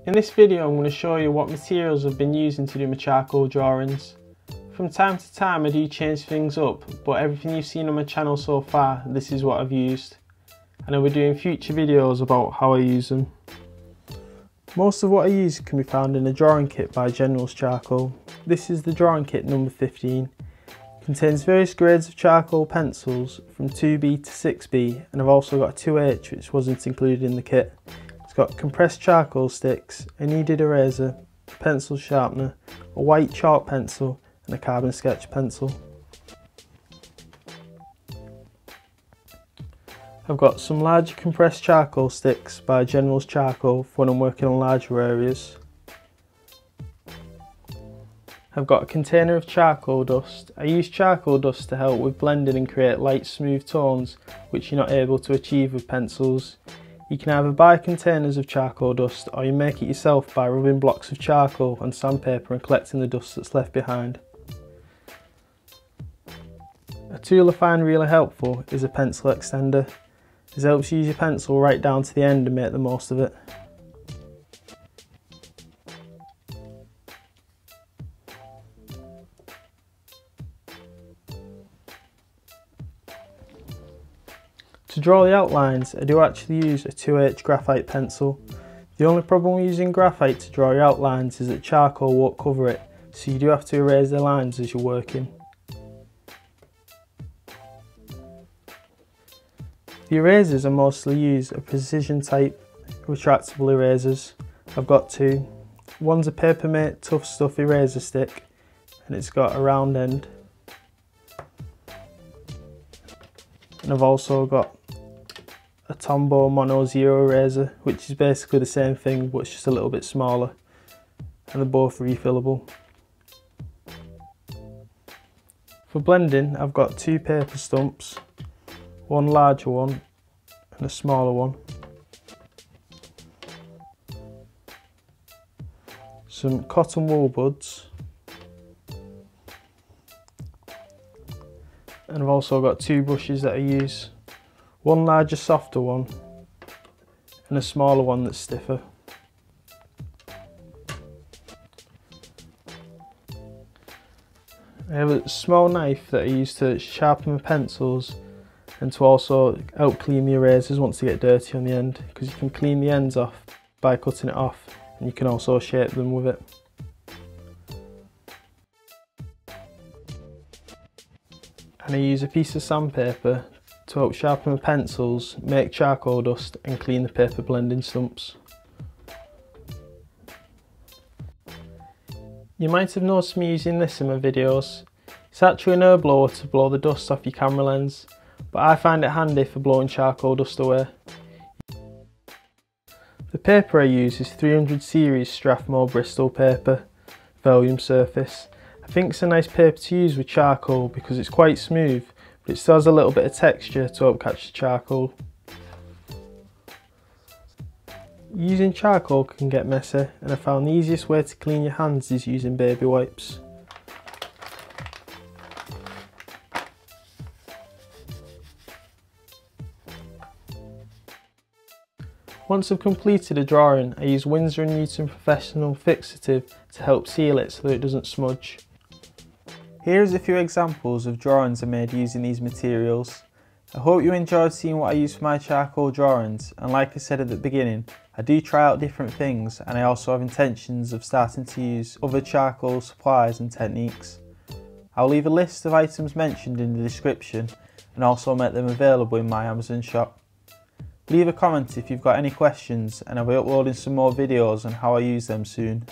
In this video I'm going to show you what materials I've been using to do my charcoal drawings. From time to time I do change things up, but everything you've seen on my channel so far, this is what I've used. And I'll be doing future videos about how I use them. Most of what I use can be found in a drawing kit by General's Charcoal. This is the drawing kit number 15. It contains various grades of charcoal pencils from 2B to 6B, and I've also got a 2H which wasn't included in the kit. It's got compressed charcoal sticks, a kneaded eraser, a pencil sharpener, a white chalk pencil and a carbon sketch pencil. I've got some large compressed charcoal sticks by General's Charcoal for when I'm working on larger areas. I've got a container of charcoal dust. I use charcoal dust to help with blending and create light smooth tones which you're not able to achieve with pencils. You can either buy containers of charcoal dust or you make it yourself by rubbing blocks of charcoal and sandpaper and collecting the dust that's left behind. A tool I find really helpful is a pencil extender. This helps you use your pencil right down to the end and make the most of it. To draw the outlines, I do actually use a 2H graphite pencil. The only problem with using graphite to draw your outlines is that charcoal won't cover it, so you do have to erase the lines as you're working. The erasers I mostly use are precision type retractable erasers. I've got two. One's a Papermate TUFF Stuff eraser stick and it's got a round end. And I've also got a Tomboy Mono Zero eraser, which is basically the same thing but it's just a little bit smaller, and they're both refillable. For blending I've got two paper stumps, one larger one and a smaller one, some cotton wool buds, and I've also got two brushes that I use, one larger softer one and a smaller one that's stiffer. I have a small knife that I use to sharpen my pencils and to also help clean the erasers once they get dirty on the end, because you can clean the ends off by cutting it off and you can also shape them with it. And I use a piece of sandpaper to help sharpen my pencils, make charcoal dust and clean the paper blending stumps. You might have noticed me using this in my videos. It's actually an air blower to blow the dust off your camera lens, but I find it handy for blowing charcoal dust away. The paper I use is 300 series Strathmore Bristol paper, Vellum surface. I think it's a nice paper to use with charcoal because it's quite smooth, but it still has a little bit of texture to help catch the charcoal. Using charcoal can get messy, and I found the easiest way to clean your hands is using baby wipes. Once I've completed a drawing, I use Winsor & Newton Professional Fixative to help seal it so that it doesn't smudge. Here's a few examples of drawings I made using these materials. I hope you enjoyed seeing what I use for my charcoal drawings, and like I said at the beginning, I do try out different things and I also have intentions of starting to use other charcoal supplies and techniques. I'll leave a list of items mentioned in the description and also make them available in my Amazon shop. Leave a comment if you've got any questions and I'll be uploading some more videos on how I use them soon.